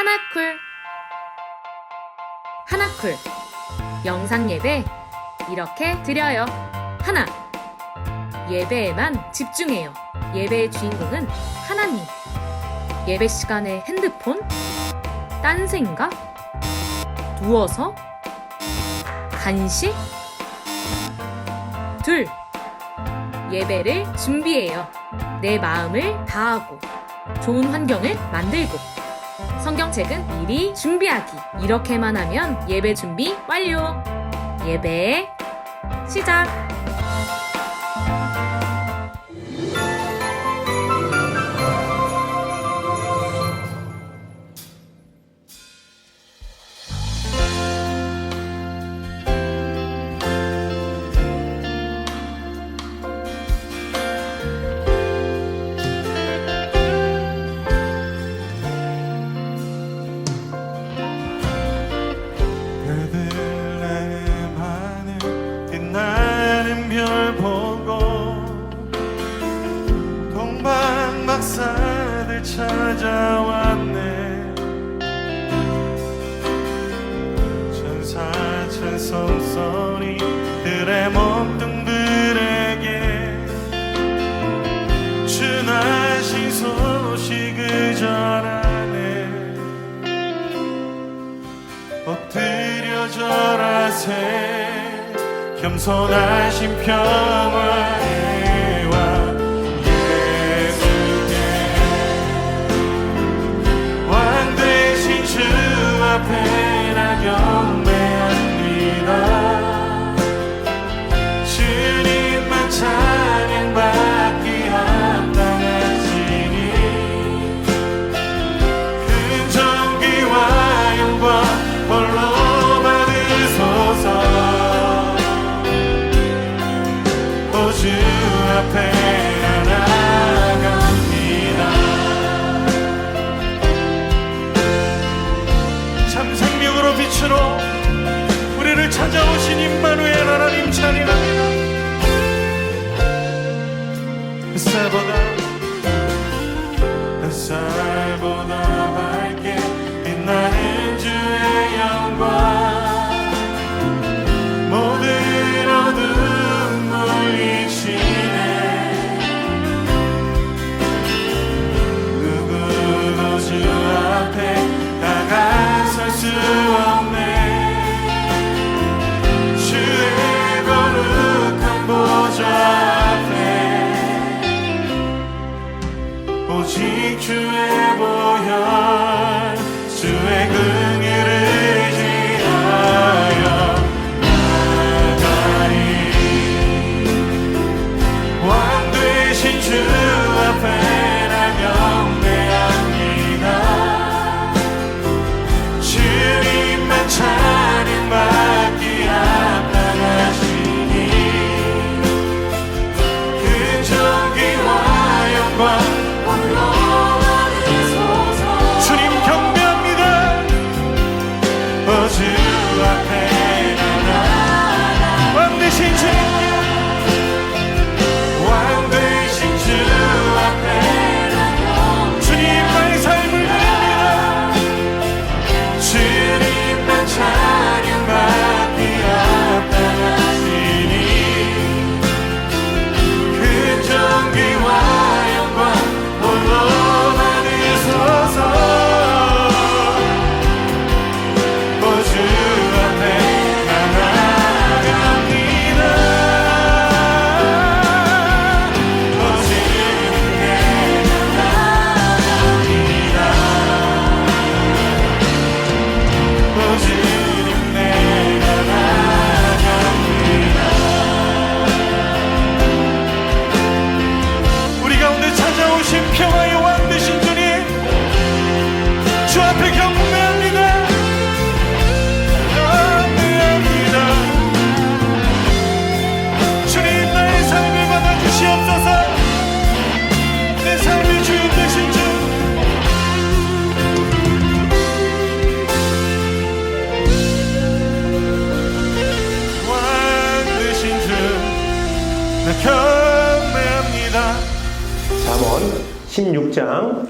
하나쿨. 하나쿨. 영상 예배 이렇게 드려요. 하나. 예배에만 집중해요. 예배의 주인공은 하나님. 예배 시간에 핸드폰? 딴 생각? 누워서? 간식? 둘. 예배를 준비해요. 내 마음을 다하고 좋은 환경을 만들고 성경책은 미리 준비하기. 이렇게만 하면 예배 준비 완료. 예배 시작. 박사들 찾아왔네. 천사 찬송 소리 들의 몸뚱들에게 주나신 소식을 전하네. 엎드려 절하세. 겸손하신 평화의 왕 앞에 나 경배합니다. 주님만 찬양받기 합당하시니 큰 존귀와 영광 홀로 받으소서. 오 주 앞에 빛으로 우리를 찾아오신 임마누엘 하나님 찬양합니다. 햇살보다 밝게 빛나는 주의 영광 모든 어둠 물리치네. 누구도 주 앞에 다가설 수 없네. 주의 거룩한 보좌 앞에 오직 주의 보혈 주의 긍휼을 지하여 나가리. 왕 되신 주 앞에 나 경배합니다. 주님만 찬양받기 합당하시니 그 존귀와 영광 홀로 받으소서. 주님 경배합니다. 오 주 앞에 나아가 왕 되신 주님께 왕 되신 주 앞에 주님 나의 삶을 드립니다. 주님만 찬양받기 합당하시니 그 존귀와 영광 홀로 받으소서. 오 주 앞에 나아갑니다. 오 주님께 나아갑니다. 오 주님 내가 나아갑니다. 우리 가운데 찾아오신 평화의 왕 되신 주님 주 앞에 경배합니다. 경배합니다. 주님 나의 삶을 받아주시옵소서. 내 삶의 주인 되신 주 왕 되신 주 나 경배합니다. 잠언 16장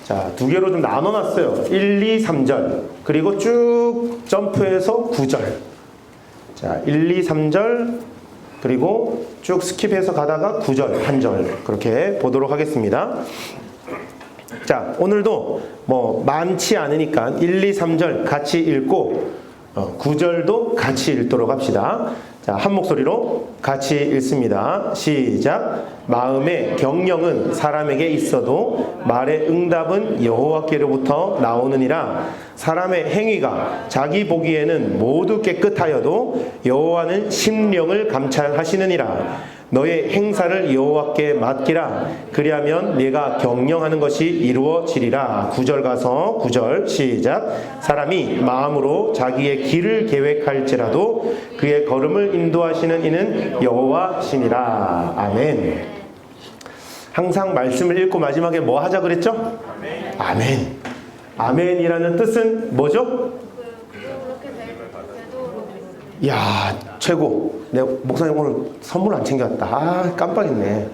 자, 두 개로 좀 나눠놨어요. 1, 2, 3절. 그리고 쭉 점프해서 9절. 자, 1, 2, 3절. 그리고 쭉 스킵해서 가다가 9절, 한 절. 그렇게 보도록 하겠습니다. 자, 오늘도 뭐 많지 않으니까 1, 2, 3절 같이 읽고 9절도 같이 읽도록 합시다. 자, 한 목소리로 같이 읽습니다. 시작. 마음의 경영은 사람에게 있어도 말의 응답은 여호와께로부터 나오느니라. 사람의 행위가 자기 보기에는 모두 깨끗하여도 여호와는 심령을 감찰하시느니라. 너의 행사를 여호와께 맡기라. 그리하면 네가 경영하는 것이 이루어지리라. 9절 가서 9절 시작. 사람이 마음으로 자기의 길을 계획할지라도 그의 걸음을 인도하시는 이는 여호와시니라. 아멘. 항상 말씀을 읽고 마지막에 뭐 하자 그랬죠? 아멘. 아멘이라는 뜻은 뭐죠? 이야, 최고. 내가 목사님 오늘 선물 안 챙겼다. 아, 깜빡했네.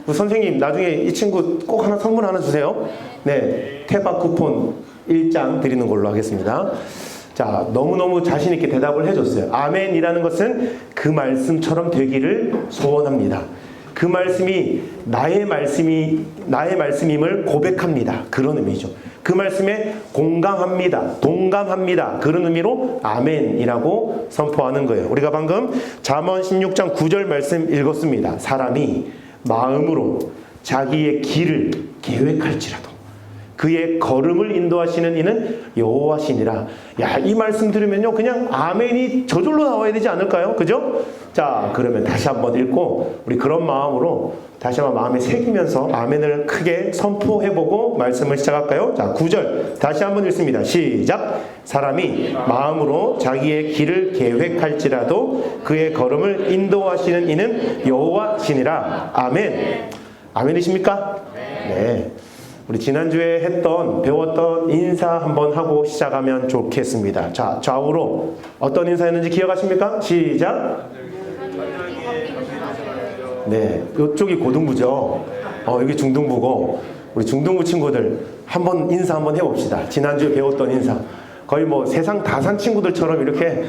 그 선생님 나중에 이 친구 꼭 하나 선물 하나 주세요. 네, 태박 쿠폰 1장 드리는 걸로 하겠습니다. 자, 너무너무 자신 있게 대답을 해줬어요. 아멘이라는 것은 그 말씀처럼 되기를 소원합니다. 그 말씀이 나의 말씀임을 고백합니다. 그런 의미죠. 그 말씀에 공감합니다. 동감합니다. 그런 의미로 아멘이라고 선포하는 거예요. 우리가 방금 잠언 16장 9절 말씀 읽었습니다. 사람이 마음으로 자기의 길을 계획할지라도 그의 걸음을 인도하시는 이는 여호와시니라. 야, 이 말씀 들으면요 그냥 아멘이 저절로 나와야 되지 않을까요? 그죠? 자, 그러면 다시 한번 읽고 우리 그런 마음으로 다시 한번 마음에 새기면서 아멘을 크게 선포해보고 말씀을 시작할까요? 자, 9절 다시 한번 읽습니다. 시작. 사람이 마음으로 자기의 길을 계획할지라도 그의 걸음을 인도하시는 이는 여호와시니라. 아멘. 아멘이십니까? 네. 우리 지난주에 배웠던 인사 한번 하고 시작하면 좋겠습니다. 자, 좌우로 어떤 인사였는지 기억하십니까? 시작. 네, 이쪽이 고등부죠. 여기 중등부고 우리 중등부 친구들 한번 인사 한번 해봅시다. 지난주에 배웠던 인사. 거의 뭐 세상 다 산 친구들처럼 이렇게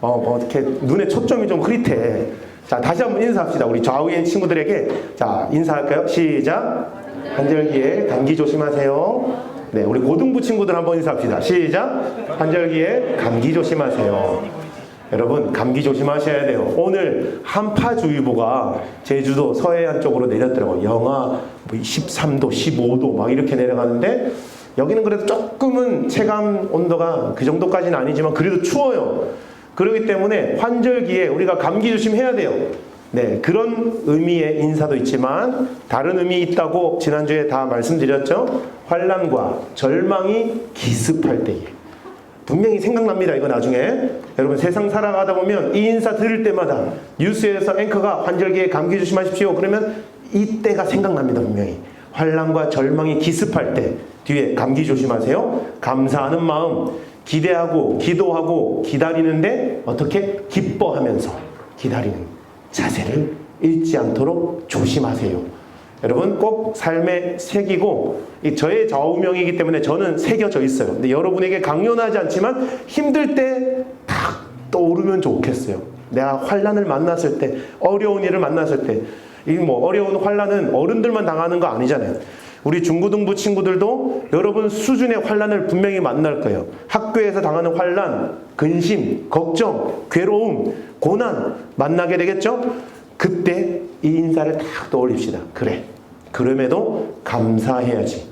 이렇게 눈에 초점이 좀 흐릿해. 자, 다시 한번 인사합시다. 우리 좌우에 친구들에게 자 인사할까요? 시작. 한절기에 감기 조심하세요. 네, 우리 고등부 친구들 한번 인사합시다. 시작. 한절기에 감기 조심하세요. 여러분, 감기 조심하셔야 돼요. 오늘 한파주의보가 제주도 서해안 쪽으로 내렸더라고요. 영하 13도, 15도 막 이렇게 내려가는데 여기는 그래도 조금은 체감 온도가 그 정도까지는 아니지만 그래도 추워요. 그렇기 때문에 환절기에 우리가 감기 조심해야 돼요. 네, 그런 의미의 인사도 있지만 다른 의미 있다고 지난주에 다 말씀드렸죠. 환난과 절망이 기습할 때에 분명히 생각납니다. 이거 나중에 여러분 세상 살아가다 보면 이 인사 들을 때마다 뉴스에서 앵커가 환절기에 감기 조심하십시오 그러면 이때가 생각납니다. 분명히 환난과 절망이 기습할 때 뒤에 감기 조심하세요. 감사하는 마음, 기대하고 기도하고 기다리는데 어떻게 기뻐하면서 기다리는 자세를 잃지 않도록 조심하세요. 여러분 꼭 삶에 새기고 저의 좌우명이기 때문에 저는 새겨져 있어요. 근데 여러분에게 강요하지 않지만 힘들 때 딱 떠오르면 좋겠어요. 내가 환난을 만났을 때 어려운 일을 만났을 때 이 뭐 어려운 환난은 어른들만 당하는 거 아니잖아요. 우리 중고등부 친구들도 여러분 수준의 환난을 분명히 만날 거예요. 학교에서 당하는 환난, 근심, 걱정, 괴로움, 고난 만나게 되겠죠? 그때 이 인사를 딱 떠올립시다. 그래, 그럼에도 감사해야지.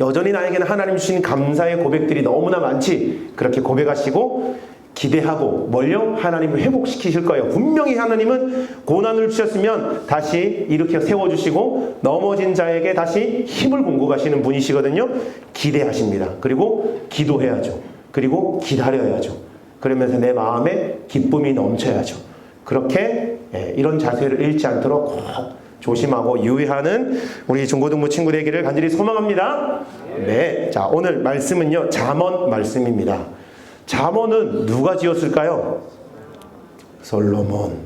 여전히 나에게는 하나님 주신 감사의 고백들이 너무나 많지. 그렇게 고백하시고 기대하고 뭘요? 하나님을 회복시키실 거예요. 분명히 하나님은 고난을 주셨으면 다시 일으켜 세워주시고 넘어진 자에게 다시 힘을 공급하시는 분이시거든요. 기대하십니다. 그리고 기도해야죠. 그리고 기다려야죠. 그러면서 내 마음에 기쁨이 넘쳐야죠. 그렇게 이런 자세를 잃지 않도록 꼭 조심하고 유의하는 우리 중고등부 친구 되기를 간절히 소망합니다. 네, 자 오늘 말씀은요 잠언 말씀입니다. 잠언은 누가 지었을까요? 솔로몬.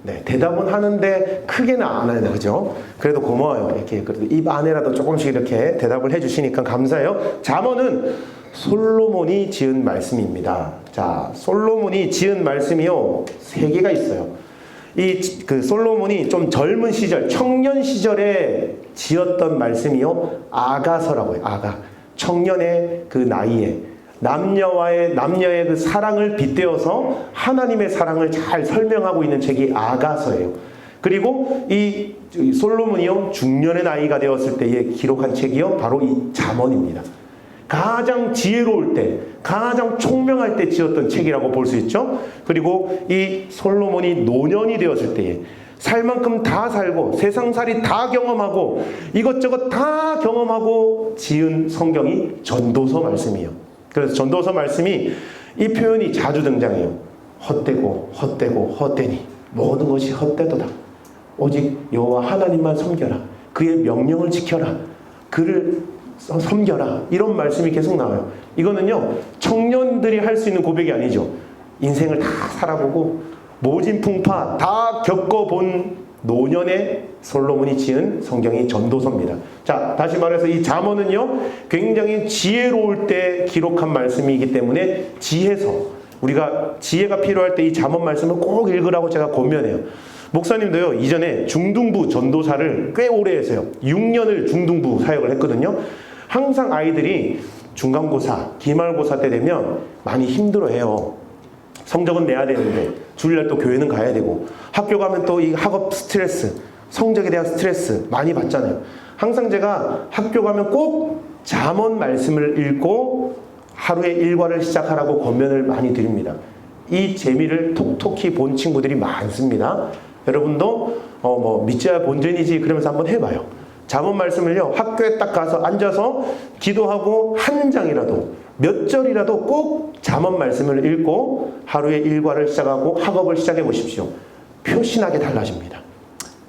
네, 대답은 하는데 크게는 안 하네, 그죠? 그래도 고마워요. 이렇게 그래도 입 안에라도 조금씩 이렇게 대답을 해주시니까 감사해요. 잠언은 솔로몬이 지은 말씀입니다. 자, 솔로몬이 지은 말씀이요 3개가 있어요. 그 솔로몬이 좀 젊은 시절, 청년 시절에 지었던 말씀이요 아가서라고 해요. 아가, 청년의 그 나이에 남녀의 그 사랑을 빗대어서 하나님의 사랑을 잘 설명하고 있는 책이 아가서예요. 그리고 이 솔로몬이요 중년의 나이가 되었을 때에 기록한 책이요 바로 이 잠언입니다. 가장 지혜로울 때, 가장 총명할 때 지었던 책이라고 볼 수 있죠. 그리고 이 솔로몬이 노년이 되었을 때에 살 만큼 다 살고 세상살이 다 경험하고 이것저것 다 경험하고 지은 성경이 전도서 말씀이에요. 그래서 전도서 말씀이 이 표현이 자주 등장해요. 헛되고 헛되고 헛되니 모든 것이 헛되도다. 오직 여호와 하나님만 섬겨라. 그의 명령을 지켜라. 그를 섬겨라. 이런 말씀이 계속 나와요. 이거는요 청년들이 할 수 있는 고백이 아니죠. 인생을 다 살아보고 모진풍파 다 겪어본 노년의 솔로몬이 지은 성경이 전도서입니다. 자, 다시 말해서 이 잠언은요 굉장히 지혜로울 때 기록한 말씀이기 때문에 지혜서, 우리가 지혜가 필요할 때 이 잠언 말씀을 꼭 읽으라고 제가 권면해요. 목사님도요 이전에 중등부 전도사를 꽤 오래 했어요. 6년을 중등부 사역을 했거든요. 항상 아이들이 중간고사, 기말고사 때 되면 많이 힘들어해요. 성적은 내야 되는데 주일날 또 교회는 가야 되고 학교 가면 또 이 학업 스트레스, 성적에 대한 스트레스 많이 받잖아요. 항상 제가 학교 가면 꼭 잠언 말씀을 읽고 하루의 일과를 시작하라고 권면을 많이 드립니다. 이 재미를 톡톡히 본 친구들이 많습니다. 여러분도 믿자야 본전이지 그러면서 한번 해봐요. 잠언 말씀을요 학교에 딱 가서 앉아서 기도하고 한 장이라도 몇 절이라도 꼭 잠언 말씀을 읽고 하루의 일과를 시작하고 학업을 시작해 보십시오. 표신하게 달라집니다.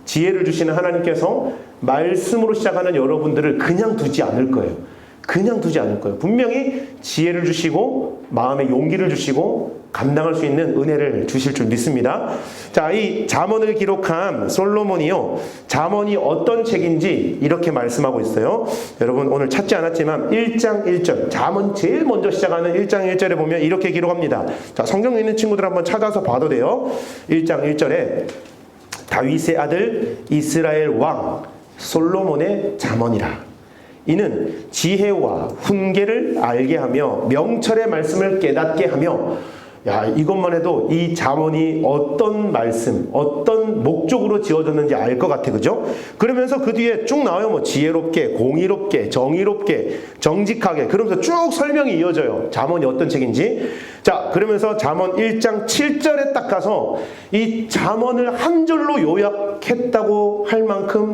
지혜를 주시는 하나님께서 말씀으로 시작하는 여러분들을 그냥 두지 않을 거예요. 그냥 두지 않을 거예요. 분명히 지혜를 주시고 마음의 용기를 주시고 감당할 수 있는 은혜를 주실 줄 믿습니다. 자, 이 잠언을 기록한 솔로몬이요 잠언이 어떤 책인지 이렇게 말씀하고 있어요. 여러분 오늘 찾지 않았지만 1장 1절 잠언 제일 먼저 시작하는 1장 1절에 보면 이렇게 기록합니다. 자, 성경 있는 친구들 한번 찾아서 봐도 돼요. 1장 1절에 다윗의 아들 이스라엘 왕 솔로몬의 잠언이라. 이는 지혜와 훈계를 알게 하며 명철의 말씀을 깨닫게 하며, 야, 이것만 해도 이 잠언이 어떤 말씀, 어떤 목적으로 지어졌는지 알 것 같아, 그죠? 그러면서 그 뒤에 쭉 나와요. 뭐 지혜롭게, 공의롭게, 정의롭게, 정직하게, 그러면서 쭉 설명이 이어져요. 잠언이 어떤 책인지. 자, 그러면서 잠언 1장 7절에 딱 가서 이 잠언을 한 절로 요약했다고 할 만큼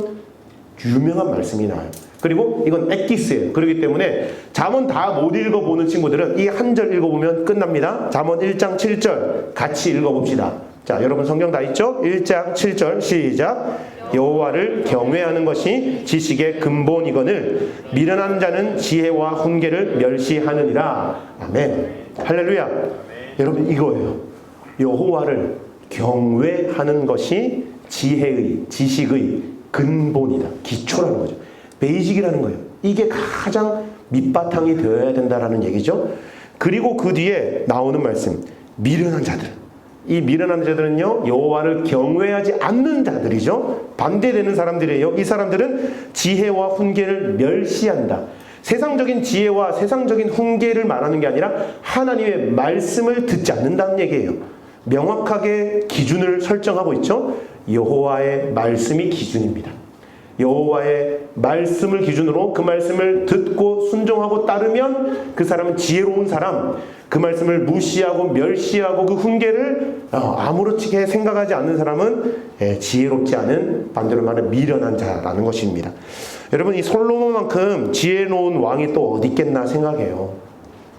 유명한 말씀이 나와요. 그리고 이건 엑기스예요. 그렇기 때문에 잠언 다 못 읽어보는 친구들은 이 한 절 읽어보면 끝납니다. 잠언 1장 7절 같이 읽어봅시다. 자, 여러분 성경 다 있죠? 1장 7절 시작. 여호와를 경외하는 것이 지식의 근본이거늘 미련한 자는 지혜와 훈계를 멸시하느니라. 아멘. 할렐루야. 여러분 이거예요. 여호와를 경외하는 것이 지혜의, 지식의 근본이다. 기초라는 거죠. 베이직이라는 거예요. 이게 가장 밑바탕이 되어야 된다라는 얘기죠. 그리고 그 뒤에 나오는 말씀, 미련한 자들. 이 미련한 자들은요 여호와를 경외하지 않는 자들이죠. 반대되는 사람들이에요. 이 사람들은 지혜와 훈계를 멸시한다. 세상적인 지혜와 세상적인 훈계를 말하는 게 아니라 하나님의 말씀을 듣지 않는다는 얘기예요. 명확하게 기준을 설정하고 있죠. 여호와의 말씀이 기준입니다. 여호와의 말씀을 기준으로 그 말씀을 듣고 순종하고 따르면 그 사람은 지혜로운 사람, 그 말씀을 무시하고 멸시하고 그 훈계를 아무렇게 생각하지 않는 사람은 지혜롭지 않은, 반대로 말하면 미련한 자라는 것입니다. 여러분 이 솔로몬만큼 지혜로운 왕이 또 어디 있겠나 생각해요.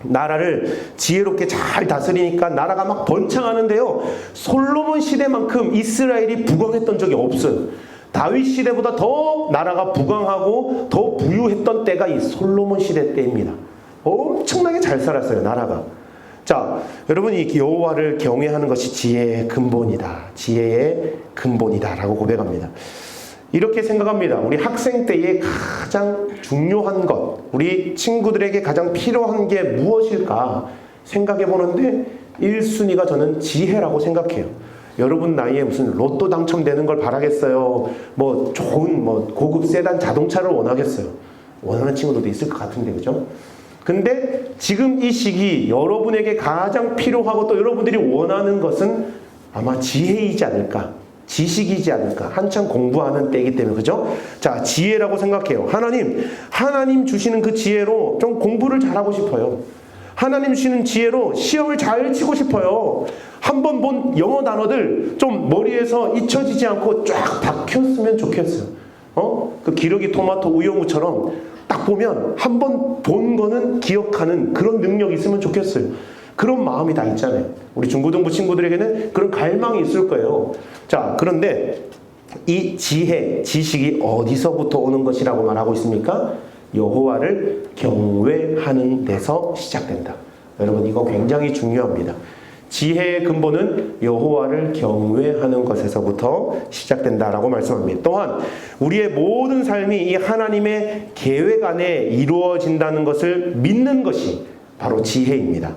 나라를 지혜롭게 잘 다스리니까 나라가 막 번창하는데요, 솔로몬 시대만큼 이스라엘이 부강했던 적이 없어요. 다윗 시대보다 더 나라가 부강하고 더 부유했던 때가 이 솔로몬 시대 때입니다. 엄청나게 잘 살았어요, 나라가. 자, 여러분 이 여호와를 경외하는 것이 지혜의 근본이다. 지혜의 근본이다라고 고백합니다. 이렇게 생각합니다. 우리 학생 때의 가장 중요한 것, 우리 친구들에게 가장 필요한 게 무엇일까 생각해 보는데 1순위가 저는 지혜라고 생각해요. 여러분 나이에 무슨 로또 당첨되는 걸 바라겠어요? 뭐 좋은 고급 세단 자동차를 원하겠어요? 원하는 친구들도 있을 것 같은데, 그죠? 근데 지금 이 시기 여러분에게 가장 필요하고 또 여러분들이 원하는 것은 아마 지혜이지 않을까, 지식이지 않을까. 한참 공부하는 때이기 때문에, 그죠? 자, 지혜라고 생각해요. 하나님 주시는 그 지혜로 좀 공부를 잘하고 싶어요. 하나님 주시는 지혜로 시험을 잘 치고 싶어요. 한번 본 영어 단어들 좀 머리에서 잊혀지지 않고 쫙 박혔으면 좋겠어요. 그 기러기 토마토 우영우처럼 딱 보면 한번 본 거는 기억하는 그런 능력이 있으면 좋겠어요. 그런 마음이 다 있잖아요. 우리 중고등부 친구들에게는 그런 갈망이 있을 거예요. 자, 그런데 이 지혜, 지식이 어디서부터 오는 것이라고 말하고 있습니까? 여호와를 경외하는 데서 시작된다. 여러분 이거 굉장히 중요합니다. 지혜의 근본은 여호와를 경외하는 것에서부터 시작된다라고 말씀합니다. 또한 우리의 모든 삶이 이 하나님의 계획 안에 이루어진다는 것을 믿는 것이 바로 지혜입니다.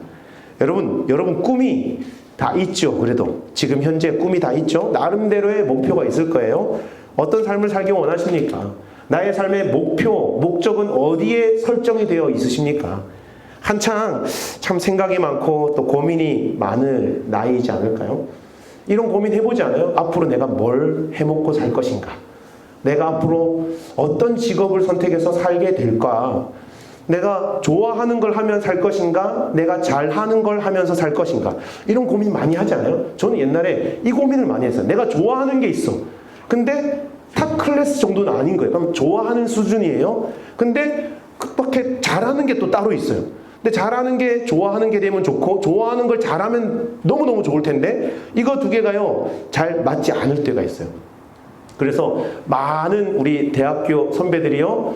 여러분 꿈이 다 있죠. 그래도 지금 현재 꿈이 다 있죠. 나름대로의 목표가 있을 거예요. 어떤 삶을 살기 원하십니까? 나의 삶의 목표, 목적은 어디에 설정이 되어 있으십니까? 한창 참 생각이 많고 또 고민이 많을 나이이지 않을까요? 이런 고민 해보지 않아요? 앞으로 내가 뭘 해먹고 살 것인가? 내가 앞으로 어떤 직업을 선택해서 살게 될까? 내가 좋아하는 걸 하면 살 것인가? 내가 잘하는 걸 하면서 살 것인가? 이런 고민 많이 하잖아요. 저는 옛날에 이 고민을 많이 했어요. 내가 좋아하는 게 있어. 근데 탑 클래스 정도는 아닌 거예요. 그럼 좋아하는 수준이에요. 근데 그렇게 잘하는 게 또 따로 있어요. 근데 잘하는 게 좋아하는 게 되면 좋고 좋아하는 걸 잘하면 너무너무 좋을 텐데 이거 두 개가요 잘 맞지 않을 때가 있어요. 그래서 많은 우리 대학교 선배들이요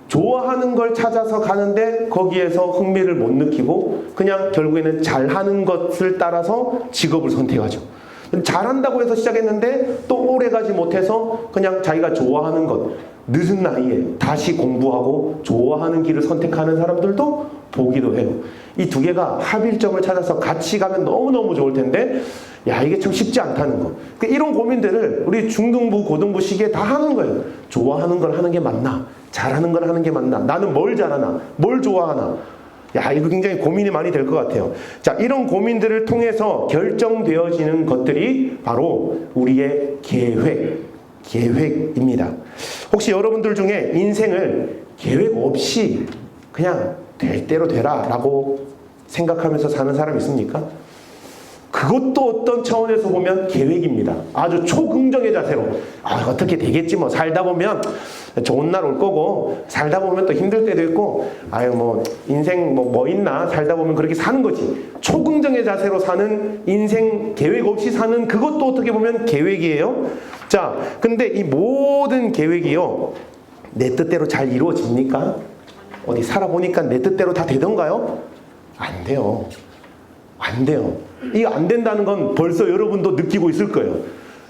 좋아하는 걸 찾아서 가는데 거기에서 흥미를 못 느끼고 그냥 결국에는 잘하는 것을 따라서 직업을 선택하죠. 잘한다고 해서 시작했는데 또 오래가지 못해서 그냥 자기가 좋아하는 것 늦은 나이에 다시 공부하고 좋아하는 길을 선택하는 사람들도 보기도 해요. 이 두 개가 합일점을 찾아서 같이 가면 너무너무 좋을 텐데 야 이게 참 쉽지 않다는 거. 그러니까 이런 고민들을 우리 중등부 고등부 시기에 다 하는 거예요. 좋아하는 걸 하는 게 맞나? 잘하는 걸 하는 게 맞나? 나는 뭘 잘하나? 뭘 좋아하나? 야, 이거 굉장히 고민이 많이 될 것 같아요. 자, 이런 고민들을 통해서 결정되어지는 것들이 바로 우리의 계획입니다. 혹시 여러분들 중에 인생을 계획 없이 그냥 될 대로 되라 라고 생각하면서 사는 사람 있습니까? 그것도 어떤 차원에서 보면 계획입니다. 아주 초긍정의 자세로 어떻게 되겠지 뭐 살다 보면 좋은 날 올 거고 살다 보면 또 힘들 때도 있고 뭐 인생 뭐 있나 살다 보면 그렇게 사는 거지. 초긍정의 자세로 사는 인생 계획 없이 사는 그것도 어떻게 보면 계획이에요. 자, 근데 이 모든 계획이요 내 뜻대로 잘 이루어집니까? 어디 살아보니까 내 뜻대로 다 되던가요? 안 돼요. 안 돼요. 이거 안 된다는 건 벌써 여러분도 느끼고 있을 거예요.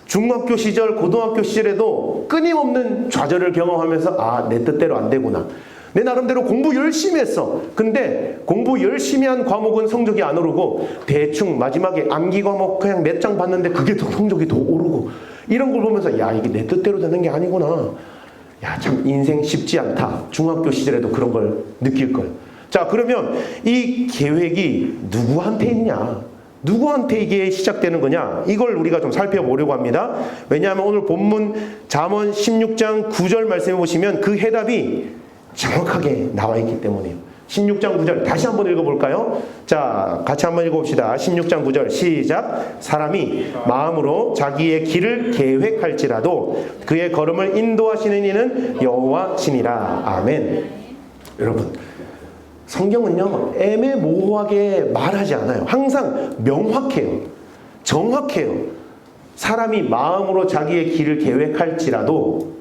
중학교 시절, 고등학교 시절에도 끊임없는 좌절을 경험하면서 내 뜻대로 안 되구나. 내 나름대로 공부 열심히 했어. 근데 공부 열심히 한 과목은 성적이 안 오르고 대충 마지막에 암기 과목 그냥 몇 장 봤는데 그게 더 성적이 더 오르고 이런 걸 보면서 이게 내 뜻대로 되는 게 아니구나. 참 인생 쉽지 않다. 중학교 시절에도 그런 걸 느낄 거예요. 자, 그러면 이 계획이 누구한테 있냐? 누구한테 이게 시작되는 거냐? 이걸 우리가 좀 살펴보려고 합니다. 왜냐하면 오늘 본문 잠언 16장 9절 말씀해 보시면 그 해답이 정확하게 나와 있기 때문이에요. 16장 9절 다시 한번 읽어볼까요? 자, 같이 한번 읽어봅시다. 16장 9절 시작. 사람이 마음으로 자기의 길을 계획할지라도 그의 걸음을 인도하시는 이는 여호와시니라. 아멘. 여러분, 성경은요 애매모호하게 말하지 않아요. 항상 명확해요. 정확해요. 사람이 마음으로 자기의 길을 계획할지라도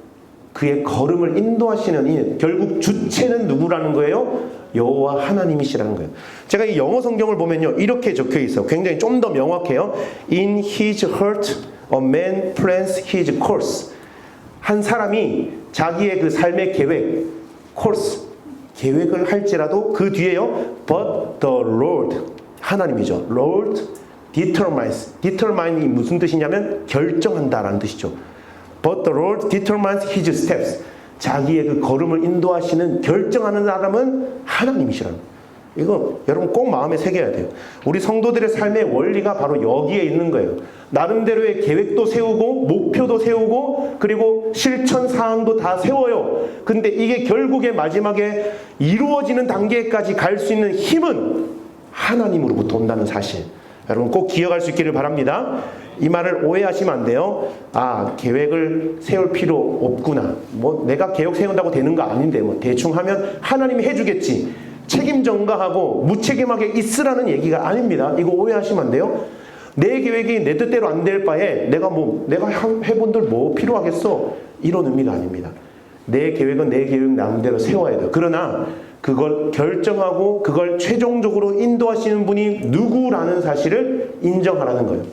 그의 걸음을 인도하시는 이 결국 주체는 누구라는 거예요? 여호와 하나님이시라는 거예요. 제가 이 영어 성경을 보면요, 이렇게 적혀 있어요. 굉장히 좀 더 명확해요. In his heart a man plans his course. 한 사람이 자기의 그 삶의 계획, course, 계획을 할지라도 그 뒤에요, but the Lord, 하나님이죠. Lord determines. determine이 무슨 뜻이냐면 결정한다라는 뜻이죠. But the Lord determines his steps. 자기의 그 걸음을 인도하시는 결정하는 사람은 하나님이시라는 거예요. 이거 여러분 꼭 마음에 새겨야 돼요. 우리 성도들의 삶의 원리가 바로 여기에 있는 거예요. 나름대로의 계획도 세우고 목표도 세우고 그리고 실천 사항도 다 세워요. 근데 이게 결국에 마지막에 이루어지는 단계까지 갈 수 있는 힘은 하나님으로부터 온다는 사실, 여러분 꼭 기억할 수 있기를 바랍니다. 이 말을 오해하시면 안 돼요. 아, 계획을 세울 필요 없구나. 뭐 내가 계획 세운다고 되는 거 아닌데 뭐 대충 하면 하나님이 해주겠지. 책임 전가하고 무책임하게 있으라는 얘기가 아닙니다. 이거 오해하시면 안 돼요. 내 계획이 내 뜻대로 안 될 바에 내가 해본들 뭐 필요하겠어, 이런 의미가 아닙니다. 내 계획은 내 계획 나름대로 세워야 돼요. 그러나 그걸 결정하고 그걸 최종적으로 인도하시는 분이 누구라는 사실을 인정하라는 거예요.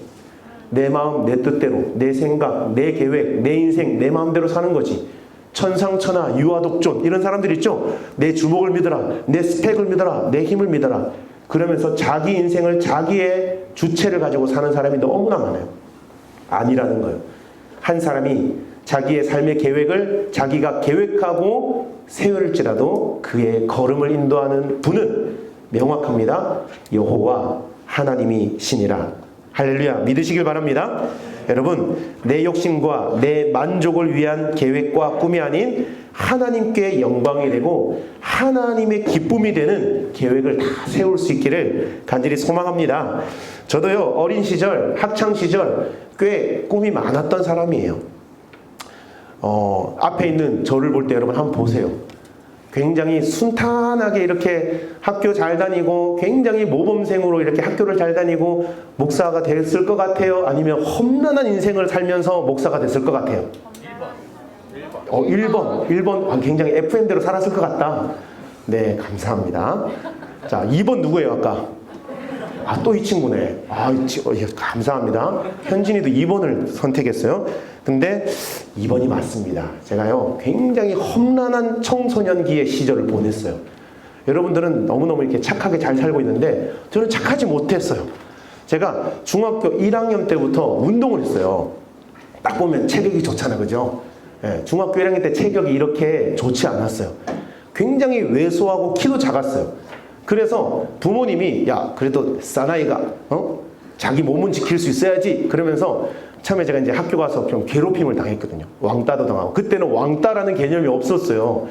내 마음, 내 뜻대로, 내 생각, 내 계획, 내 인생, 내 마음대로 사는 거지. 천상천하, 유아독존 이런 사람들 있죠. 내 주먹을 믿어라, 내 스펙을 믿어라, 내 힘을 믿어라. 그러면서 자기 인생을 자기의 주체를 가지고 사는 사람이 너무나 많아요. 아니라는 거예요. 한 사람이 자기의 삶의 계획을 자기가 계획하고 세울지라도 그의 걸음을 인도하는 분은 명확합니다. 여호와 하나님이시니라. 할렐루야, 믿으시길 바랍니다. 여러분, 내 욕심과 내 만족을 위한 계획과 꿈이 아닌 하나님께 영광이 되고 하나님의 기쁨이 되는 계획을 다 세울 수 있기를 간절히 소망합니다. 저도요, 어린 시절, 학창 시절 꽤 꿈이 많았던 사람이에요. 앞에 있는 저를 볼 때 여러분 한번 보세요. 굉장히 순탄하게 이렇게 학교 잘 다니고 굉장히 모범생으로 이렇게 학교를 잘 다니고 목사가 됐을 것 같아요? 아니면 험난한 인생을 살면서 목사가 됐을 것 같아요? 1번. 굉장히 FM대로 살았을 것 같다. 네, 감사합니다. 자, 2번 누구예요, 아까? 또 이 친구네. 감사합니다. 현진이도 2번을 선택했어요. 근데 2번이 맞습니다. 제가요, 굉장히 험난한 청소년기의 시절을 보냈어요. 여러분들은 너무너무 이렇게 착하게 잘 살고 있는데 저는 착하지 못했어요. 제가 중학교 1학년 때부터 운동을 했어요. 딱 보면 체격이 좋잖아, 그죠? 예, 중학교 1학년 때 체격이 이렇게 좋지 않았어요. 굉장히 왜소하고 키도 작았어요. 그래서 부모님이 야, 그래도 사나이가 자기 몸은 지킬 수 있어야지 그러면서 처음에 제가 이제 학교 가서 좀 괴롭힘을 당했거든요. 왕따도 당하고. 그때는 왕따라는 개념이 없었어요.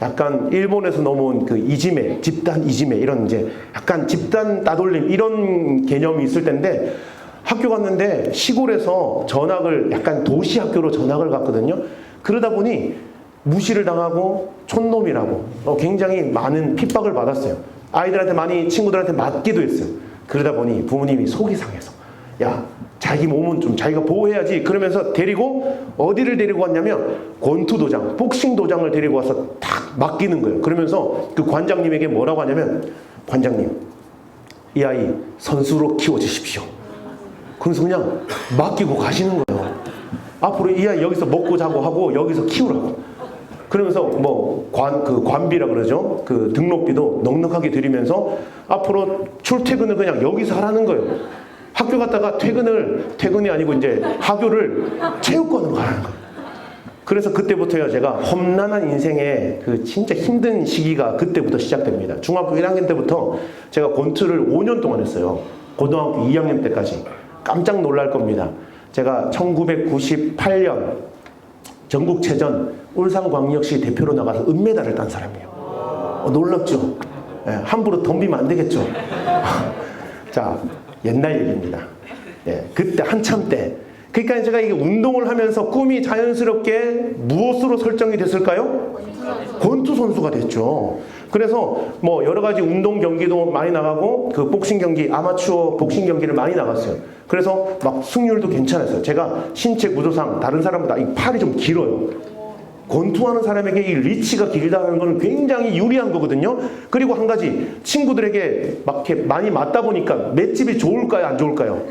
약간 일본에서 넘어온 그 이지메, 집단 이지메 이런 이제 약간 집단 따돌림 이런 개념이 있을 텐데 학교 갔는데 시골에서 전학을 약간 도시 학교로 전학을 갔거든요. 그러다 보니 무시를 당하고 촌놈이라고 굉장히 많은 핍박을 받았어요. 아이들한테 많이 친구들한테 맞기도 했어요. 그러다 보니 부모님이 속이 상해서 야, 자기 몸은 좀 자기가 보호해야지 그러면서 데리고 어디를 데리고 왔냐면 권투도장, 복싱도장을 데리고 와서 탁 맡기는 거예요. 그러면서 그 관장님에게 뭐라고 하냐면 관장님, 이 아이 선수로 키워주십시오. 그래서 그냥 맡기고 가시는 거예요. 앞으로 이 아이 여기서 먹고 자고 하고 여기서 키우라고. 그러면서 뭐 관비라 그러죠. 그 등록비도 넉넉하게 드리면서 앞으로 출퇴근을 그냥 여기서 하라는 거예요. 학교 갔다가 퇴근이 아니고 이제 하교를 체육관으로 가라는 거예요. 그래서 그때부터요, 제가 험난한 인생의 그 진짜 힘든 시기가 그때부터 시작됩니다. 중학교 1학년 때부터 제가 권투를 5년 동안 했어요. 고등학교 2학년 때까지. 깜짝 놀랄 겁니다. 제가 1998년 전국체전 울산광역시 대표로 나가서 은메달을 딴 사람이에요. 놀랍죠? 예, 함부로 덤비면 안 되겠죠? 자, 옛날 얘기입니다. 예, 그때 한참 때. 그러니까 제가 이게 운동을 하면서 꿈이 자연스럽게 무엇으로 설정이 됐을까요? 권투 선수가 됐죠. 그래서 뭐 여러 가지 운동 경기도 많이 나가고 그 복싱 경기, 아마추어 복싱 경기를 많이 나갔어요. 그래서 막 승률도 괜찮았어요. 제가 신체 구조상 다른 사람보다 이 팔이 좀 길어요. 권투하는 사람에게 이 리치가 길다는 건 굉장히 유리한 거거든요. 그리고 한 가지, 친구들에게 막 이렇게 많이 맞다 보니까 맷집이 좋을까요, 안 좋을까요?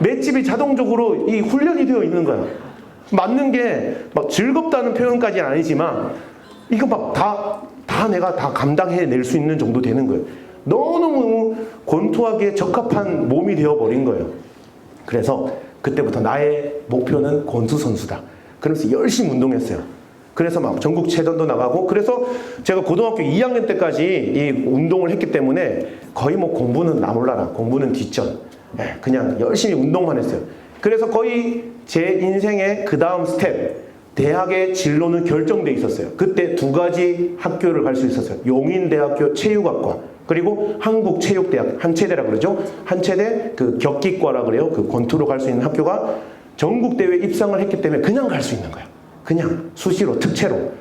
맷집이 자동적으로 이 훈련이 되어 있는 거야. 맞는 게 막 즐겁다는 표현까지는 아니지만 이거 막 다 내가 다 감당해낼 수 있는 정도 되는 거예요. 너무너무 권투하기에 적합한 몸이 되어버린 거예요. 그래서 그때부터 나의 목표는 권투 선수다. 그러면서 열심히 운동했어요. 그래서 막 전국체전도 나가고, 그래서 제가 고등학교 2학년 때까지 이 운동을 했기 때문에 거의 뭐 공부는 나 몰라라, 공부는 뒷전. 그냥 열심히 운동만 했어요. 그래서 거의 제 인생의 그 다음 스텝, 대학의 진로는 결정돼 있었어요. 그때 두 가지 학교를 갈 수 있었어요. 용인대학교 체육학과, 그리고 한국체육대학, 한체대라 그러죠. 한체대 그 격기과라 그래요. 그 권투로 갈 수 있는 학교가 전국대회 입상을 했기 때문에 그냥 갈 수 있는 거예요. 그냥 수시로, 특채로.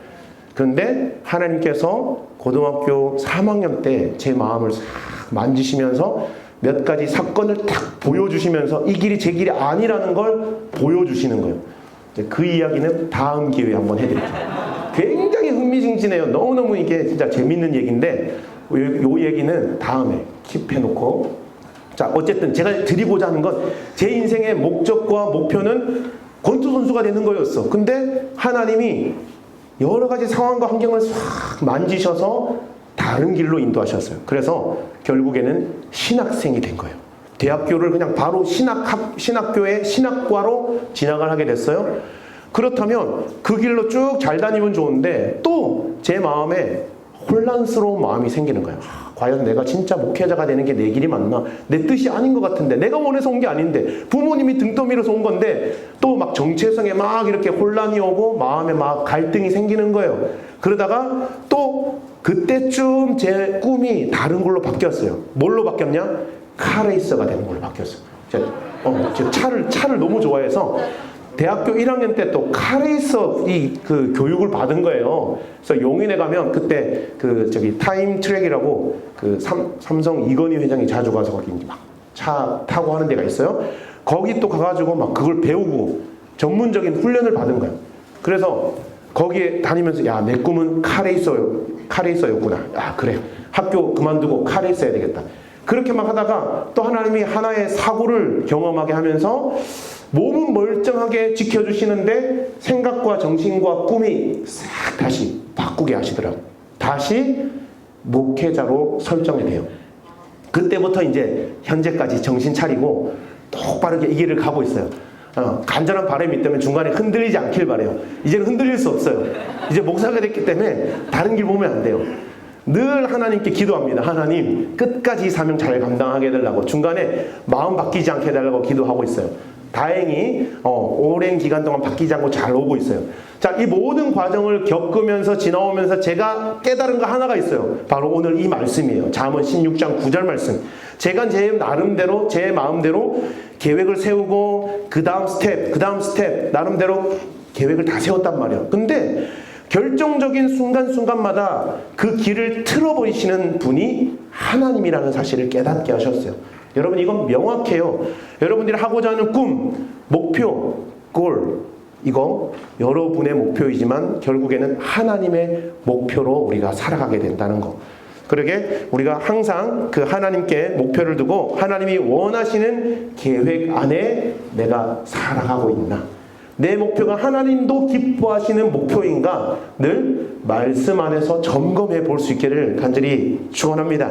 그런데 하나님께서 고등학교 3학년 때 제 마음을 싹 만지시면서 몇 가지 사건을 딱 보여주시면서 이 길이 제 길이 아니라는 걸 보여주시는 거예요. 그 이야기는 다음 기회에 한번 해드릴게요. 굉장히 흥미진진해요. 너무너무 이게 진짜 재밌는 얘기인데 요 얘기는 다음에 킵해놓고, 자, 어쨌든 제가 드리고자 하는 건 제 인생의 목적과 목표는 권투 선수가 되는 거였어. 근데 하나님이 여러 가지 상황과 환경을 싹 만지셔서 다른 길로 인도하셨어요. 그래서 결국에는 신학생이 된 거예요. 대학교를 그냥 바로 신학교의 신학과로 진학을 하게 됐어요. 그렇다면 그 길로 쭉 잘 다니면 좋은데 또 제 마음에 혼란스러운 마음이 생기는 거예요. 과연 내가 진짜 목회자가 되는 게 내 길이 맞나? 내 뜻이 아닌 것 같은데, 내가 원해서 온 게 아닌데, 부모님이 등 떠밀어서 온 건데, 또 막 정체성에 막 이렇게 혼란이 오고 마음에 막 갈등이 생기는 거예요. 그러다가 또 그때쯤 제 꿈이 다른 걸로 바뀌었어요. 뭘로 바뀌었냐? 카레이서가 되는 걸로 바뀌었어요. 제가 차를 너무 좋아해서 대학교 1학년 때 또 카레이서 그 교육을 받은 거예요. 그래서 용인에 가면 그때 타임 트랙이라고 그 삼성 이건희 회장이 자주 가서 거기 막 차 타고 하는 데가 있어요. 거기 또 가가지고 막 그걸 배우고 전문적인 훈련을 받은 거예요. 그래서 거기에 다니면서 야, 내 꿈은 카레이서였구나. 야, 그래. 학교 그만두고 카레이서 해야 되겠다. 그렇게 막 하다가 또 하나님이 하나의 사고를 경험하게 하면서 몸은 멀쩡하게 지켜주시는데 생각과 정신과 꿈이 싹 다시 바꾸게 하시더라고요. 다시 목회자로 설정이 돼요. 그때부터 이제 현재까지 정신 차리고 똑바르게 이 길을 가고 있어요. 간절한 바람이 있다면 중간에 흔들리지 않길 바래요. 이제는 흔들릴 수 없어요. 이제 목사가 됐기 때문에 다른 길 보면 안 돼요. 늘 하나님께 기도합니다. 하나님, 끝까지 이 사명 잘 감당하게 해달라고, 중간에 마음 바뀌지 않게 해달라고 기도하고 있어요. 다행히 오랜 기간 동안 바뀌지 않고 잘 오고 있어요. 자, 이 모든 과정을 겪으면서 지나오면서 제가 깨달은 거 하나가 있어요. 바로 오늘 이 말씀이에요. 잠언 16장 9절 말씀. 제가 제 나름대로, 제 마음대로 계획을 세우고 그 다음 스텝 나름대로 계획을 다 세웠단 말이에요. 근데 결정적인 순간순간마다 그 길을 틀어버리시는 분이 하나님이라는 사실을 깨닫게 하셨어요. 여러분, 이건 명확해요. 여러분들이 하고자 하는 꿈, 목표, 골, 이거 여러분의 목표이지만 결국에는 하나님의 목표로 우리가 살아가게 된다는 거. 그러게 우리가 항상 그 하나님께 목표를 두고 하나님이 원하시는 계획 안에 내가 살아가고 있나? 내 목표가 하나님도 기뻐하시는 목표인가? 늘 말씀 안에서 점검해 볼 수 있기를 간절히 축원합니다.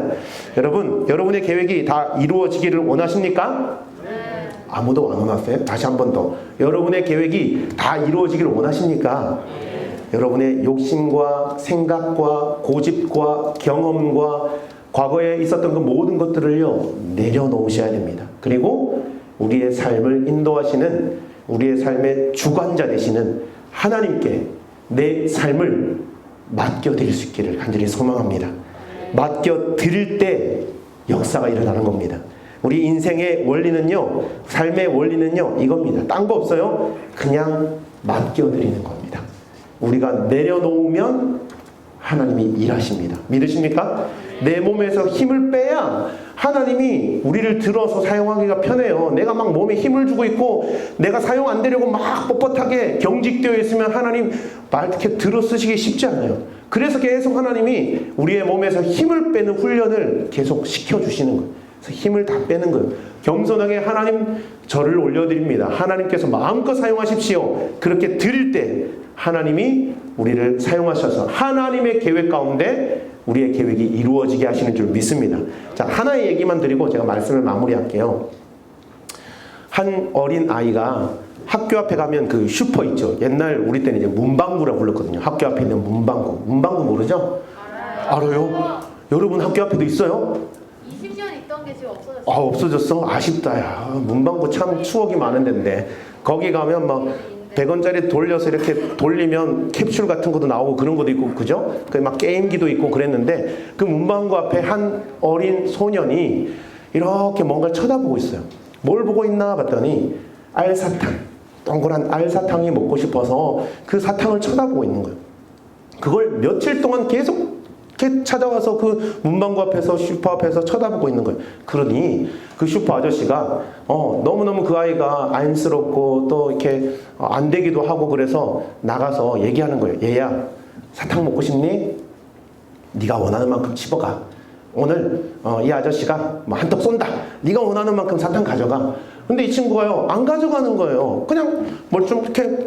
여러분, 여러분의 계획이 다 이루어지기를 원하십니까? 네. 아무도 안 원하세요? 다시 한 번 더. 여러분의 계획이 다 이루어지기를 원하십니까? 네. 여러분의 욕심과 생각과 고집과 경험과 과거에 있었던 그 모든 것들을요, 내려놓으셔야 됩니다. 그리고 우리의 삶을 인도하시는, 우리의 삶의 주관자 되시는 하나님께 내 삶을 맡겨드릴 수 있기를 간절히 소망합니다. 맡겨드릴 때 역사가 일어나는 겁니다. 우리 인생의 원리는요, 삶의 원리는요, 이겁니다. 딴 거 없어요. 그냥 맡겨드리는 겁니다. 우리가 내려놓으면 하나님이 일하십니다. 믿으십니까? 내 몸에서 힘을 빼야 하나님이 우리를 들어서 사용하기가 편해요. 내가 막 몸에 힘을 주고 있고 내가 사용 안 되려고 막 뻣뻣하게 경직되어 있으면 하나님 말 이렇게 들어 쓰시기 쉽지 않아요. 그래서 계속 하나님이 우리의 몸에서 힘을 빼는 훈련을 계속 시켜주시는 거예요. 그래서 힘을 다 빼는 거예요. 겸손하게 하나님 저를 올려드립니다. 하나님께서 마음껏 사용하십시오. 그렇게 드릴 때 하나님이 우리를 사용하셔서 하나님의 계획 가운데 우리의 계획이 이루어지게 하시는 줄 믿습니다. 자, 하나의 얘기만 드리고 제가 말씀을 마무리할게요. 한 어린 아이가 학교 앞에 가면 그 슈퍼 있죠. 옛날 우리 때는 이제 문방구라고 불렀거든요. 학교 앞에 있는 문방구. 문방구 모르죠? 알아요? 여러분 학교 앞에도 있어요? 20년 있던 게 지금 없어졌어요. 아, 없어졌어? 아쉽다. 야, 문방구 참 추억이 많은 데인데 거기 가면 막 100원짜리 돌려서 이렇게 돌리면 캡슐 같은 것도 나오고 그런 것도 있고, 그죠? 막 게임기도 있고 그랬는데 그 문방구 앞에 한 어린 소년이 이렇게 뭔가를 쳐다보고 있어요. 뭘 보고 있나 봤더니 알사탕, 동그란 알사탕이 먹고 싶어서 그 사탕을 쳐다보고 있는 거예요. 그걸 며칠 동안 계속 이렇게 찾아와서 그 문방구 앞에서 슈퍼 앞에서 쳐다보고 있는 거예요. 그러니 그 슈퍼 아저씨가 너무너무 그 아이가 안쓰럽고 또 이렇게 안 되기도 하고 그래서 나가서 얘기하는 거예요. 얘야, 사탕 먹고 싶니? 네가 원하는 만큼 집어가. 오늘 이 아저씨가 뭐 한턱 쏜다. 네가 원하는 만큼 사탕 가져가. 근데 이 친구가요, 안 가져가는 거예요. 그냥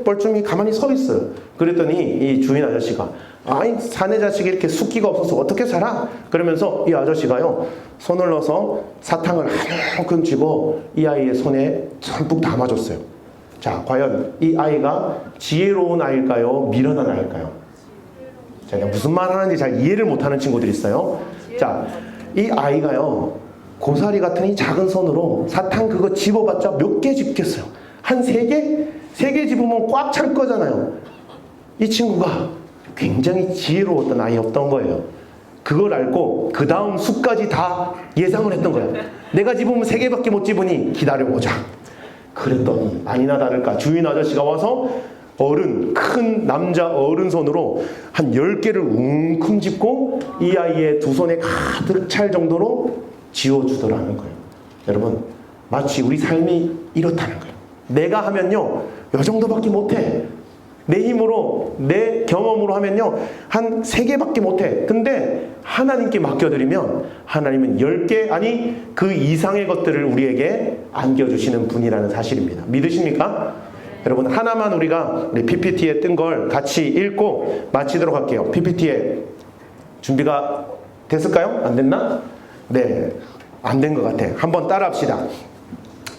멀쩡히 가만히 서 있어요. 그랬더니 이 주인 아저씨가, 아이, 사내 자식이 이렇게 숫기가 없어서 어떻게 살아? 그러면서 이 아저씨가요, 손을 넣어서 사탕을 한만큼 쥐고 이 아이의 손에 듬뿍 담아줬어요. 자, 과연 이 아이가 지혜로운 아이일까요? 미련한 아이일까요? 제가 무슨 말 하는지 잘 이해를 못하는 친구들이 있어요. 자, 이 아이가요, 고사리 같은 이 작은 손으로 사탕 그거 집어봤자 몇 개 집겠어요? 한 3개? 3개 집으면 꽉 찰 거잖아요. 이 친구가 굉장히 지혜로웠던 아이였던 거예요. 그걸 알고 그 다음 수까지 다 예상을 했던 거예요. 내가 집으면 3개밖에 못 집으니 기다려보자. 그랬더니 아니나 다를까 주인 아저씨가 와서 큰 남자 어른 손으로 한 10개를 웅큼 짚고 이 아이의 두 손에 가득 찰 정도로 지워주더라는 거예요. 여러분, 마치 우리 삶이 이렇다는 거예요. 내가 하면요, 요 정도밖에 못해. 내 힘으로, 내 경험으로 하면요, 한 3개밖에 못해. 근데 하나님께 맡겨드리면 하나님은 10개, 아니 그 이상의 것들을 우리에게 안겨주시는 분이라는 사실입니다. 믿으십니까? 여러분, 하나만 우리 PPT에 뜬 걸 같이 읽고 마치도록 할게요. PPT에 준비가 됐을까요? 안 됐나? 네, 안 된 것 같아. 한번 따라 합시다.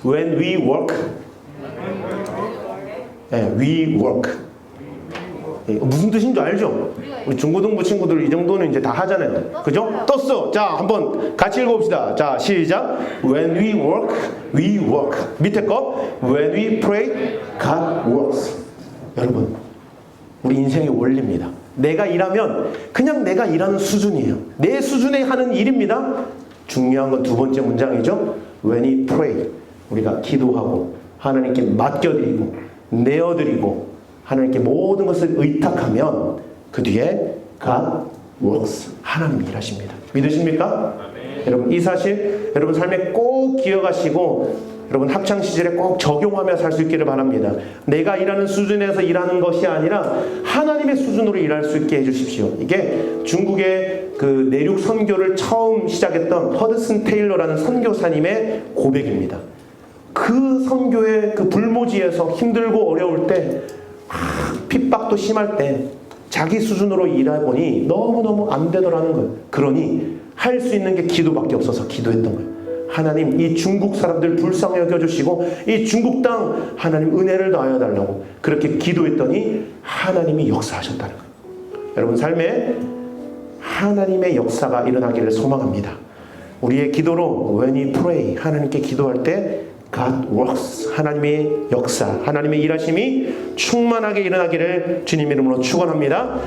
When we work, 네, we work. 무슨 뜻인 줄 알죠? 우리 중고등부 친구들 이 정도는 이제 다 하잖아요. 그죠? 떴어. 자, 한번 같이 읽어봅시다. 자, 시작. When we work, we work. 밑에 거. When we pray, God works. 여러분, 우리 인생의 원리입니다. 내가 일하면 그냥 내가 일하는 수준이에요. 내 수준에 하는 일입니다. 중요한 건 두 번째 문장이죠. When we pray, 우리가 기도하고 하나님께 맡겨드리고 내어드리고 하나님께 모든 것을 의탁하면 그 뒤에 God works. 하나님이 일하십니다. 믿으십니까? 여러분, 이 사실 여러분 삶에 꼭 기억하시고 여러분 학창 시절에 꼭 적용하며 살 수 있기를 바랍니다. 내가 일하는 수준에서 일하는 것이 아니라 하나님의 수준으로 일할 수 있게 해주십시오. 이게 중국의 그 내륙 선교를 처음 시작했던 허드슨 테일러라는 선교사님의 고백입니다. 그 선교의 그 불모지에서 힘들고 어려울 때, 핍박도 심할 때 자기 수준으로 일해보니 너무너무 안 되더라는 거예요. 그러니 할 수 있는 게 기도밖에 없어서 기도했던 거예요. 하나님, 이 중국 사람들 불쌍히 여겨주시고 이 중국 땅 하나님 은혜를 더하여 달라고 그렇게 기도했더니 하나님이 역사하셨다는 거예요. 여러분 삶에 하나님의 역사가 일어나기를 소망합니다. 우리의 기도로 when we pray, 하나님께 기도할 때 God works, 하나님의 역사, 하나님의 일하심이 충만하게 일어나기를 주님 이름으로 축원합니다.